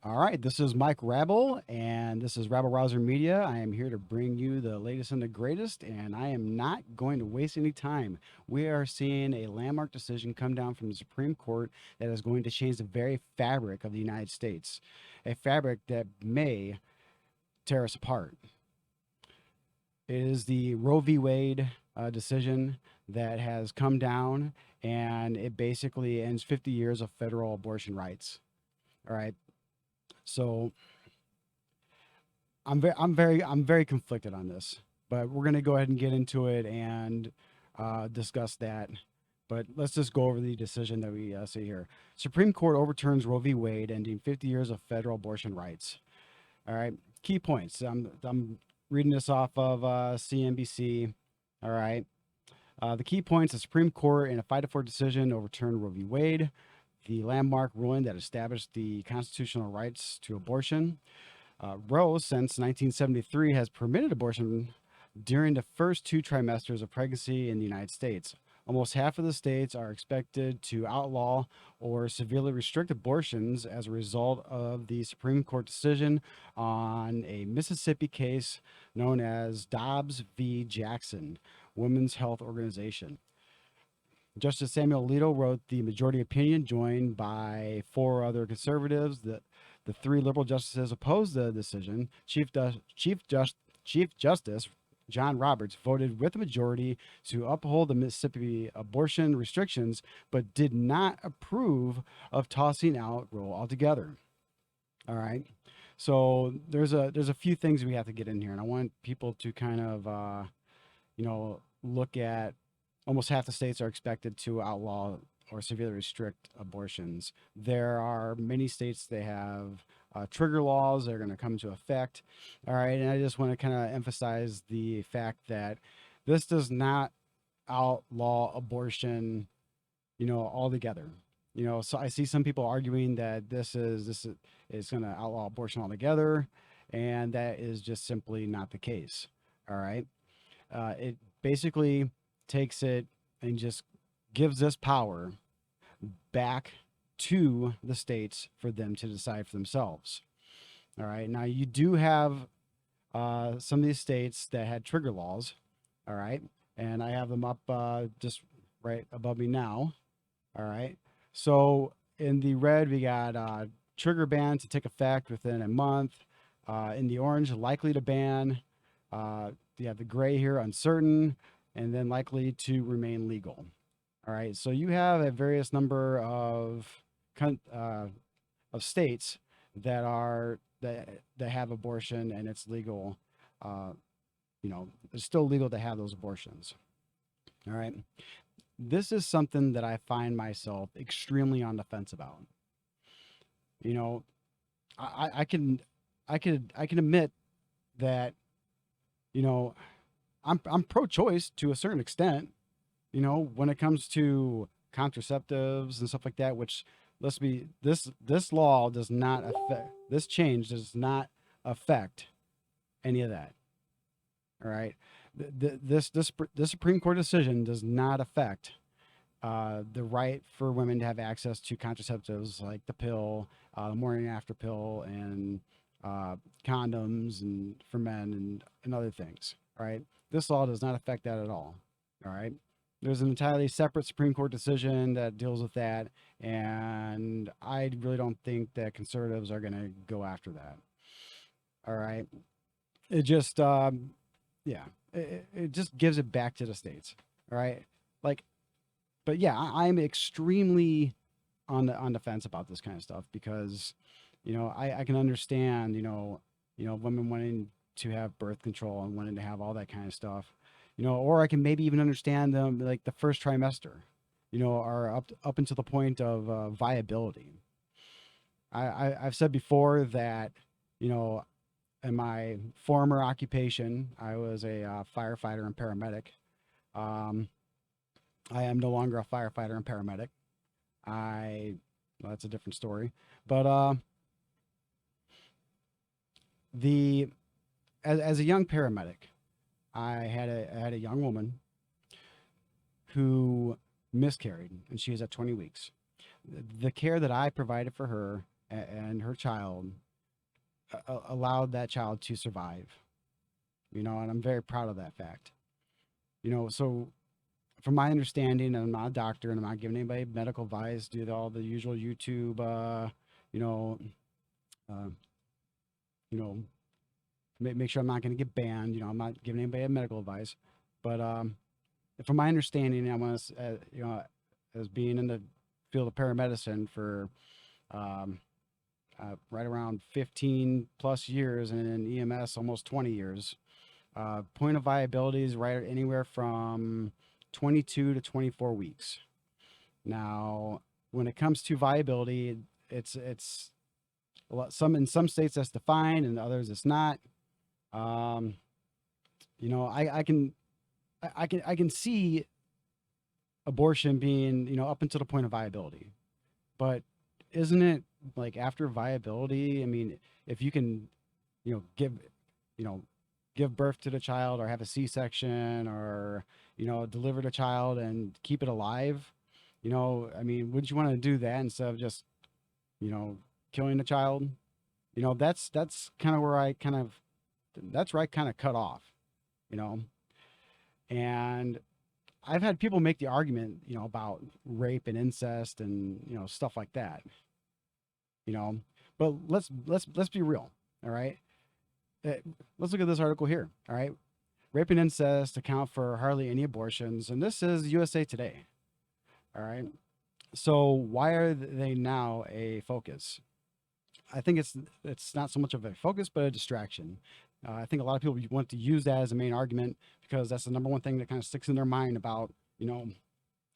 All right, this is Mike Rabble, and this is Rabble Rouser Media. I am here to bring you the latest and the greatest, and I am not going to waste any time. We are seeing a landmark decision come down from the Supreme Court that is going to change the very fabric of the United States, a fabric that may tear us apart. It is the Roe v. Wade decision that has come down, and it basically ends 50 years of federal abortion rights. All right, so I'm very conflicted on this, but we're gonna go ahead and get into it and discuss that. But let's just go over the decision that we see here. Supreme Court overturns Roe v. Wade, ending 50 years of federal abortion rights. All right, key points. I'm reading this off of CNBC. All right, the key points: the Supreme Court, in a 5-4 decision, overturned Roe v. Wade, the landmark ruling that established the constitutional rights to abortion. Roe, since 1973, has permitted abortion during the first 2 trimesters of pregnancy in the United States. Almost half of the states are expected to outlaw or severely restrict abortions as a result of the Supreme Court decision on a Mississippi case known as Dobbs v. Jackson, Women's Health Organization. Justice Samuel Alito wrote the majority opinion, joined by 4 other conservatives. The 3 liberal justices opposed the decision. Chief Justice John Roberts voted with the majority to uphold the Mississippi abortion restrictions, but did not approve of tossing out Roe altogether. All right. So there's a few things we have to get in here, and I want people to kind of look at. Almost half the states are expected to outlaw or severely restrict abortions. There are many states that have trigger laws that are going to come into effect. All right, and I just want to kind of emphasize the fact that this does not outlaw abortion, altogether. So I see some people arguing that this is going to outlaw abortion altogether, and that is just simply not the case. All right, it basically takes it and just gives this power back to the states for them to decide for themselves. All right. Now, you do have some of these states that had trigger laws. All right. And I have them up just right above me now. All right. So in the red, we got trigger ban to take effect within a month. In the orange, likely to ban. You have the gray here, uncertain, and then likely to remain legal. All right, so you have a various number of states that have abortion, and it's legal. It's still legal to have those abortions. All right, this is something that I find myself extremely on the fence about. You know, I can admit that you know I'm pro-choice to a certain extent. When it comes to contraceptives and stuff like that, which let's be this law does not affect this change does not affect any of that. All right, this Supreme Court decision does not affect the right for women to have access to contraceptives like the pill, the morning after pill, and condoms, and for men and other things. All right, this law does not affect that at all. All right. There's an entirely separate Supreme Court decision that deals with that, and I really don't think that conservatives are going to go after that. All right, it just, yeah, it just gives it back to the states. All right, like, but yeah, I'm extremely on the fence about this kind of stuff because, I can understand, women wanting to have birth control and wanting to have all that kind of stuff, or I can maybe even understand them like the first trimester, are up until the point of viability. I've said before that, you know, in my former occupation, I was a firefighter and paramedic. Um, I am no longer a firefighter and paramedic. Well, that's a different story. But the as a young paramedic, I had a young woman who miscarried, and she was at 20 weeks. The care that I provided for her and her child allowed that child to survive. And I'm very proud of that fact. So from my understanding, and I'm not a doctor, and I'm not giving anybody medical advice, do all the usual YouTube, you know, uh, you know, make sure I'm not going to get banned. I'm not giving anybody medical advice, but from my understanding, I want to, as being in the field of paramedicine for um, right around 15 plus years, and in EMS almost 20 years. Point of viability is right anywhere from 22 to 24 weeks. Now, when it comes to viability, it's a lot, in some states that's defined, and others it's not. Um, I can see abortion being up until the point of viability, but isn't it like after viability? I mean, if you can, give you know give birth to the child, or have a C-section, or deliver the child and keep it alive, I mean, would you want to do that instead of just you know killing the child? That's kind of where I kind of that's where I kind of cut off, you know and I've had people make the argument, about rape and incest and stuff like that, you know but let's be real. All right. Uh, let's look at this article here. All right. Rape and incest account for hardly any abortions, and this is USA Today. All right. So why are they now a focus? I think it's not so much of a focus, but a distraction. I think a lot of people want to use that as a main argument because that's the number one thing that kind of sticks in their mind about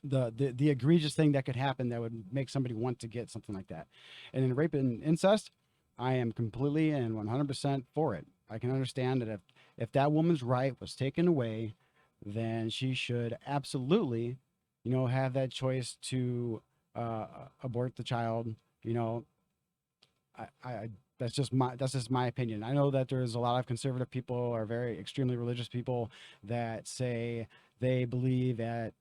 the egregious thing that could happen that would make somebody want to get something like that. And in rape and incest, I am completely and 100% for it. I can understand that if that woman's right was taken away, then she should absolutely, have that choice to abort the child. You know, I that's just my opinion. I know that there's a lot of conservative people or very extremely religious people that say they believe at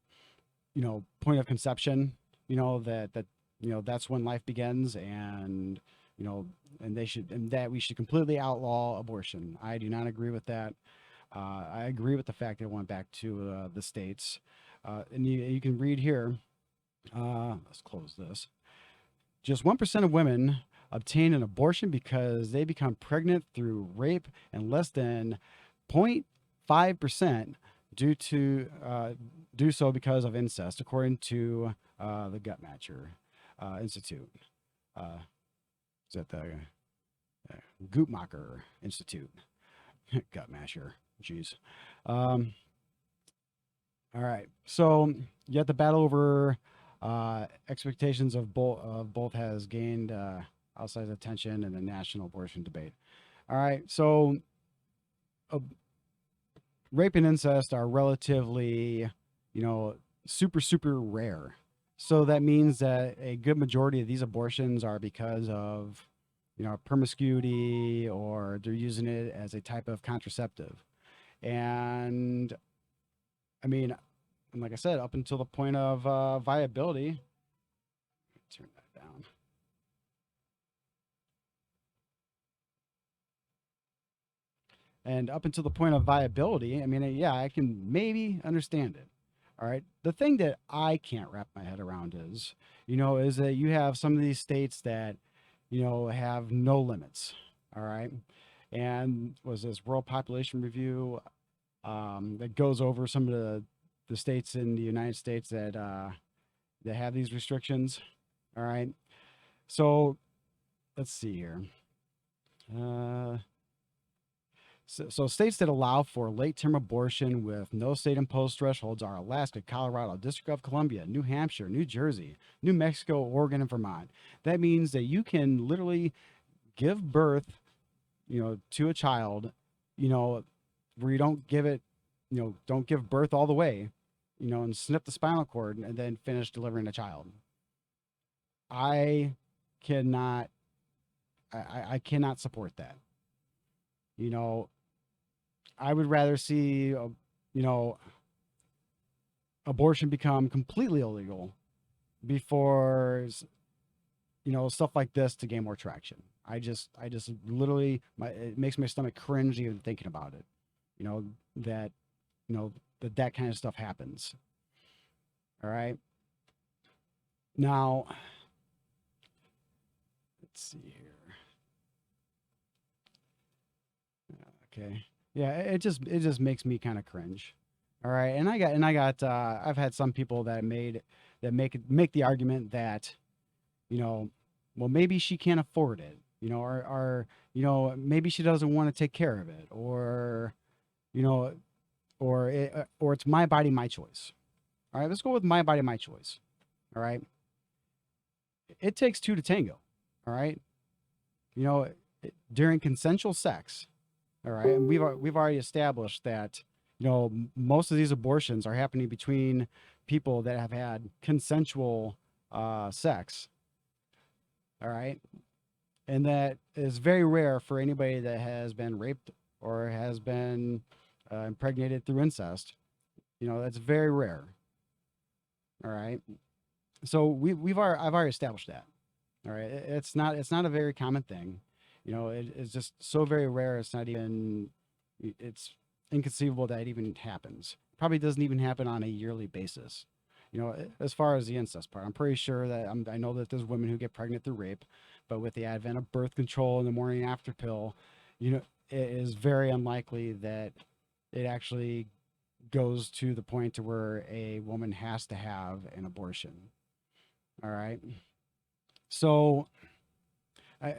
point of conception, that's when life begins, and you know and that we should completely outlaw abortion. I do not agree with that. I agree with the fact that it went back to the states, and you can read here. Let's close this. Just 1% of women obtain an abortion because they become pregnant through rape, and less than 0.5% due to do so because of incest, according to the Guttmacher Institute. Is that the Guttmacher Institute? Guttmacher. Jeez. All right. So yet the battle over expectations of both has gained outside attention in the national abortion debate. All right. So uh, rape and incest are relatively, super, super rare. So that means that a good majority of these abortions are because of, promiscuity, or they're using it as a type of contraceptive. And I mean, and like I said, up until the point of viability, turn that down. And up until the point of viability, I mean, yeah, I can maybe understand it. All right. The thing that I can't wrap my head around is that you have some of these states that, have no limits. All right. And was this World Population Review that goes over some of the states in the United States that have these restrictions. All right. So let's see here. Uh, so states that allow for late-term abortion with no state-imposed thresholds are Alaska, Colorado, District of Columbia, New Hampshire, New Jersey, New Mexico, Oregon, and Vermont. That means that you can literally give birth, to a child, where you don't give it, don't give birth all the way, and snip the spinal cord and then finish delivering a child. I cannot, I cannot support that. You know, I would rather see, you know, abortion become completely illegal before stuff like this to gain more traction. I just literally, it makes my stomach cringe even thinking about it. You know, that, that kind of stuff happens. All right. Now, let's see here. Okay. Yeah, it just makes me kind of cringe. All right. I've had some people that make the argument that, you know, well, maybe she can't afford it, or maybe she doesn't want to take care of it, or, you know, or it's my body, my choice. All right, let's go with my body, my choice. All right, it takes two to tango. All right, you know, during consensual sex. All right, and we've already established that, most of these abortions are happening between people that have had consensual sex. All right, and that is very rare for anybody that has been raped or has been impregnated through incest. That's very rare. All right, so I've already established that. All right, it's not a very common thing. It's just so very rare. It's inconceivable that it even happens. Probably doesn't even happen on a yearly basis. As far as the incest part, I'm pretty sure that I know that there's women who get pregnant through rape, but with the advent of birth control and the morning after pill, it is very unlikely that it actually goes to the point to where a woman has to have an abortion. All right. So, I,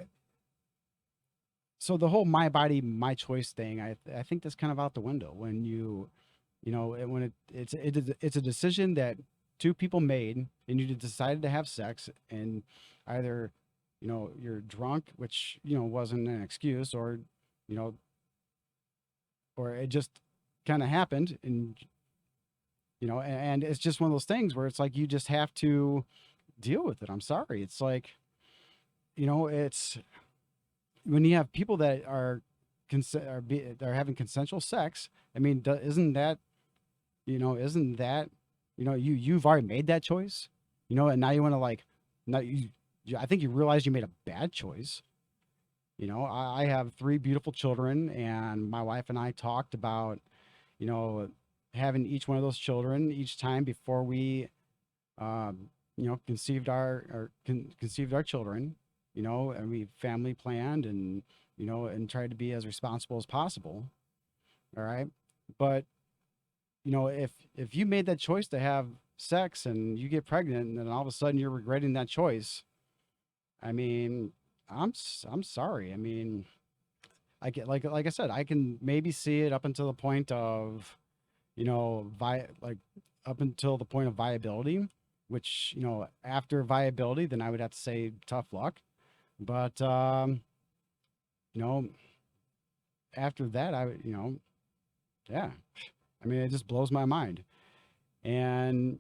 so the whole my body, my choice thing, I think that's kind of out the window when it's a decision that two people made, and you decided to have sex, and either, you're drunk, which, wasn't an excuse, or, you know, or it just kind of happened, and, and it's just one of those things where it's like, you just have to deal with it. I'm sorry. It's like, it's when you have people that are are having consensual sex. I mean, isn't that, you've already made that choice, and now you want to, like, now I think you realize you made a bad choice. I have three beautiful children, and my wife and I talked about, you know, having each one of those children each time before we, conceived our children, and we family planned, and, and tried to be as responsible as possible. All right. But, if you made that choice to have sex and you get pregnant, and then all of a sudden you're regretting that choice, I mean, I'm sorry. I mean, I get, like I said, I can maybe see it up until the point of, like, up until the point of viability, which, after viability, then I would have to say tough luck. But, you know, after that, yeah, I mean, it just blows my mind. And,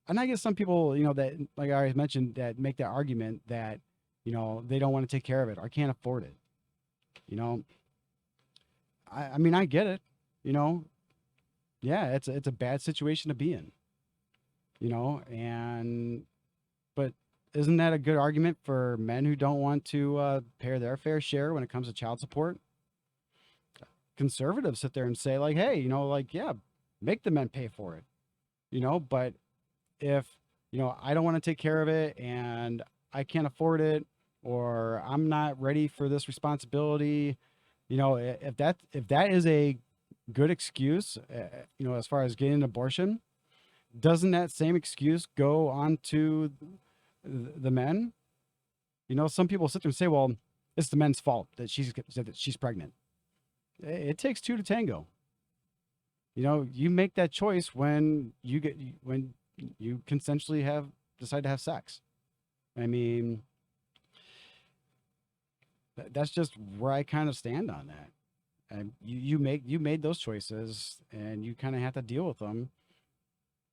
I guess some people, that, like I already mentioned, that make that argument that, they don't want to take care of it or can't afford it. You know, I mean, I get it, you know, yeah, it's a bad situation to be in, and but isn't that a good argument for men who don't want to pay their fair share when it comes to child support? Conservatives sit there and say, like, hey, like, yeah, make the men pay for it, but if, I don't want to take care of it, and I can't afford it, or I'm not ready for this responsibility, if that is a good excuse, as far as getting an abortion, doesn't that same excuse go on to the men? Some people sit there and say, well, it's the men's fault that she's pregnant. It takes two to tango. You make that choice when you consensually decide to have sex. I mean, that's just where I kind of stand on that. And you made those choices, and you kind of have to deal with them,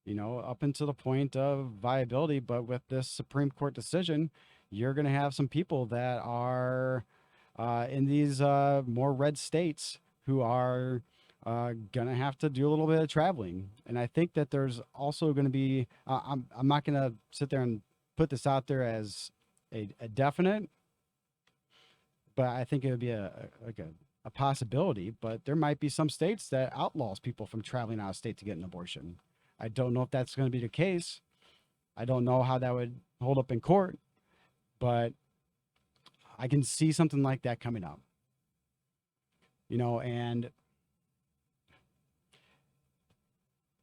up until the point of viability. But with this Supreme Court decision, you're going to have some people that are in these more red states who are going to have to do a little bit of traveling. And I think that there's also going to be, I'm not going to sit there and put this out there as a definite, but I think it would be like a possibility. But there might be some states that outlaws people from traveling out of state to get an abortion. I don't know if that's going to be the case. I don't know how that would hold up in court, but I can see something like that coming up. And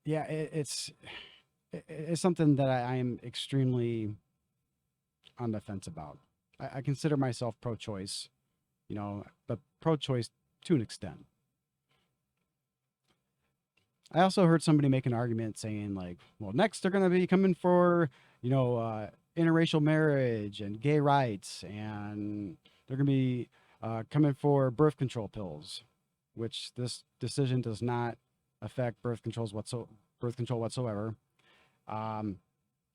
yeah, it's something that I am extremely on the fence about. I consider myself pro-choice, but pro-choice to an extent. I also heard somebody make an argument saying like, well, next they're going to be coming for, interracial marriage and gay rights, and they're going to be coming for birth control pills, which this decision does not affect birth control whatsoever. Um,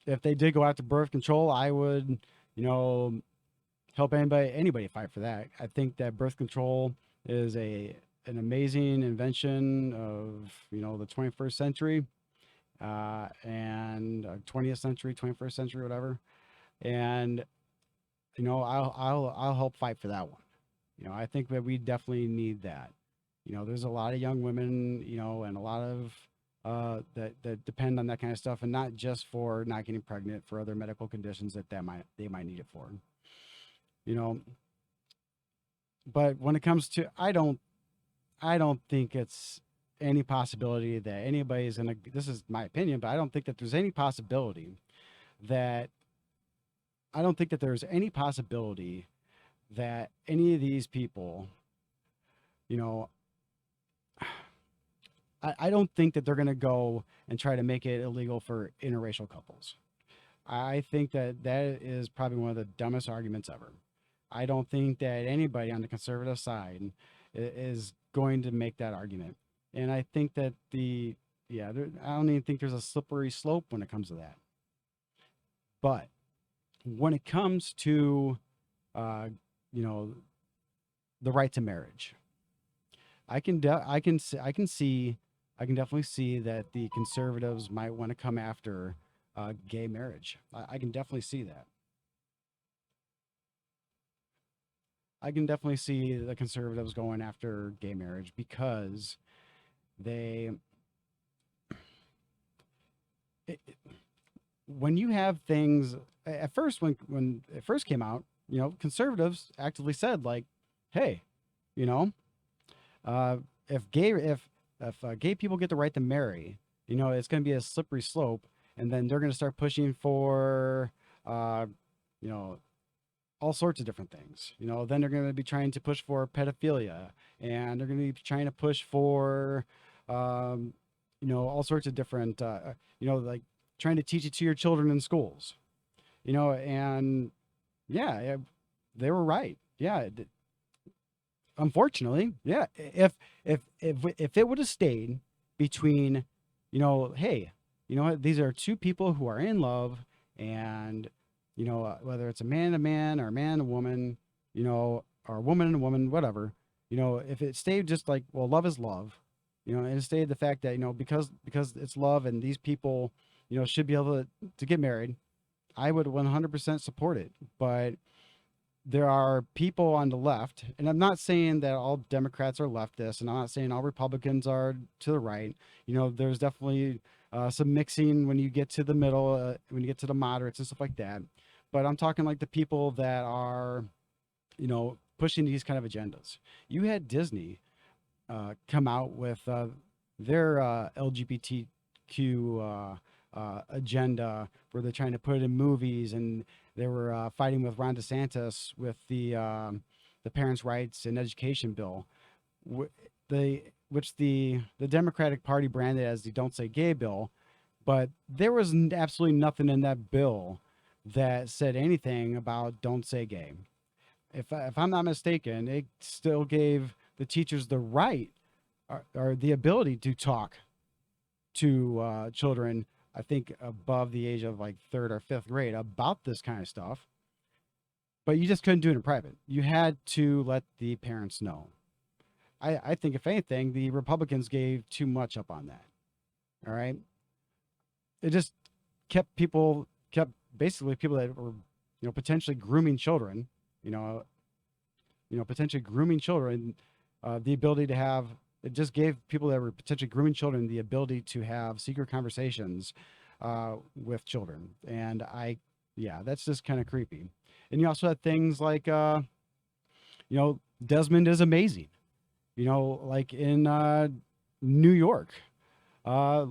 if they did go after birth control, I would, you know, help anybody fight for that. I think that birth control is an amazing invention of the 21st century, and 20th century, 21st century, whatever. And I'll help fight for that one. I think that we definitely need that. There's a lot of young women, and a lot of that depend on that kind of stuff, and not just for not getting pregnant, for other medical conditions they might need it for. You know, but when it comes to, I don't think it's any possibility that anybody's gonna. This is my opinion, but I don't think that there's any possibility that I don't think that there's any possibility that any of these people, you know, I don't think that they're going to go and try to make it illegal for interracial couples. I think that that is probably one of the dumbest arguments ever. I don't think that anybody on the conservative side is going to make that argument. And I think that I don't even think there's a slippery slope when it comes to that. But when it comes to, uh, you know, the right to marriage, I can definitely see that the conservatives might want to come after gay marriage. I can definitely see that. I can definitely see the conservatives going after gay marriage because they, it, when you have things at first, when it first came out, conservatives actively said like, hey, you know, uh, if gay people get the right to marry, it's going to be a slippery slope, and then they're going to start pushing for, uh, you know, all sorts of different things. Then they're going to be trying to push for pedophilia, and they're going to be trying to push for, um, all sorts of different, like trying to teach it to your children in schools. And yeah, they were right. Yeah, unfortunately, yeah. If it would have stayed between, hey, what, these are two people who are in love, and whether it's a man and a man or a man and a woman, or a woman and a woman, whatever, if it stayed just like, well, love is love, and it stayed the fact that because it's love and these people, should be able to get married, I would 100% support it. But there are people on the left, and I'm not saying that all Democrats are leftists, and I'm not saying all Republicans are to the right. There's definitely some mixing when you get to the middle, when you get to the moderates and stuff like that. But I'm talking like the people that are, pushing these kind of agendas. You had Disney come out with their LGBTQ agenda, where they're trying to put it in movies, and they were fighting with Ron DeSantis with the parents' rights and education bill, which the Democratic Party branded as the "Don't Say Gay" bill, but there was absolutely nothing in that bill that said anything about "Don't Say Gay." If I'm not mistaken, it still gave the teachers the right, or the ability to talk to children, I think above the age of like third or fifth grade, about this kind of stuff. But you just couldn't do it in private. You had to let the parents know. I think if anything, the Republicans gave too much up on that. All right. It just kept basically people that were potentially grooming children, you know, potentially grooming children, the ability to have, it just gave people that were potentially grooming children the ability to have secret conversations with children. And yeah, that's just kind of creepy. And you also had things like, Desmond is amazing, like in New York. Uh,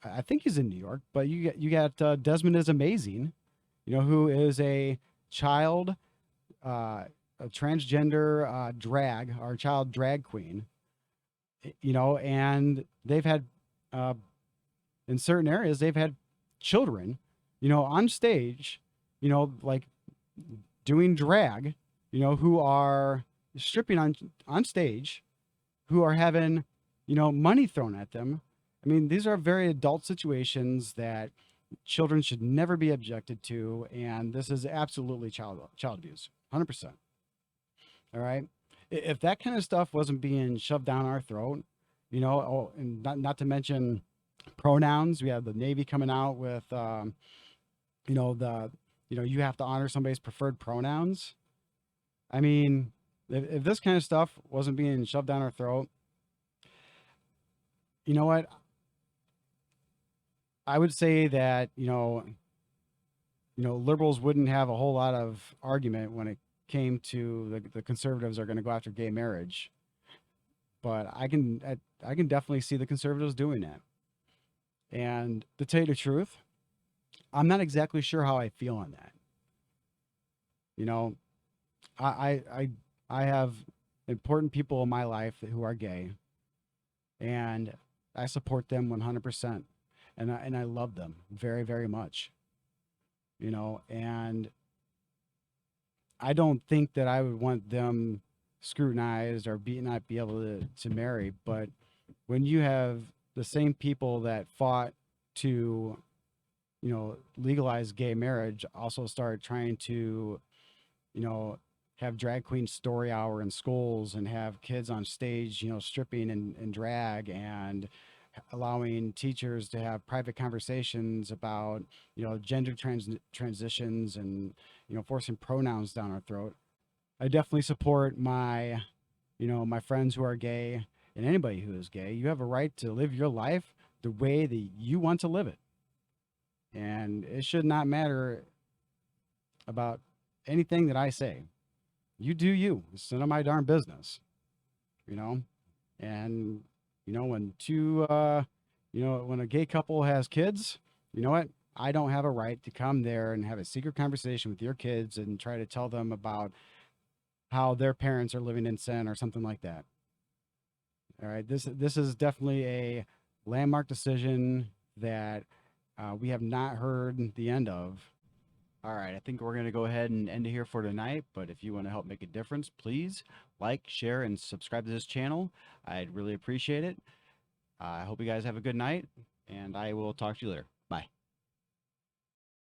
I think he's in New York, but you got Desmond is amazing, who is a child, a transgender drag or child drag queen, and they've had uh, in certain areas they've had children, on stage, like doing drag, who are stripping on stage, who are having, money thrown at them. I mean, these are very adult situations that children should never be objected to, and this is absolutely child abuse, 100%. All right. If that kind of stuff wasn't being shoved down our throat, and not to mention pronouns, we have the Navy coming out with, the, you have to honor somebody's preferred pronouns. I mean, if this kind of stuff wasn't being shoved down our throat, you know what? I would say that, liberals wouldn't have a whole lot of argument when it came to the conservatives are going to go after gay marriage. But I can definitely see the conservatives doing that. And to tell you the truth, I'm not exactly sure how I feel on that. You know, I I I, I have important people in my life who are gay, and I support them 100%, and I love them very very much. And I don't think that I would want them scrutinized or not be able to marry. But when you have the same people that fought to, legalize gay marriage also start trying to, you know, have drag queen story hour in schools and have kids on stage, stripping and drag, and allowing teachers to have private conversations about, gender transitions, and, forcing pronouns down our throat. I definitely support my friends who are gay, and anybody who is gay. You have a right to live your life the way that you want to live it. And it should not matter about anything that I say. You do you. It's none of my darn business, you know? And, when when a gay couple has kids, you know what? I don't have a right to come there and have a secret conversation with your kids and try to tell them about how their parents are living in sin or something like that. All right. This is definitely a landmark decision that we have not heard the end of. All right, I think we're going to go ahead and end it here for tonight. But if you want to help make a difference, please like, share, and subscribe to this channel. I'd really appreciate it. I hope you guys have a good night, and I will talk to you later.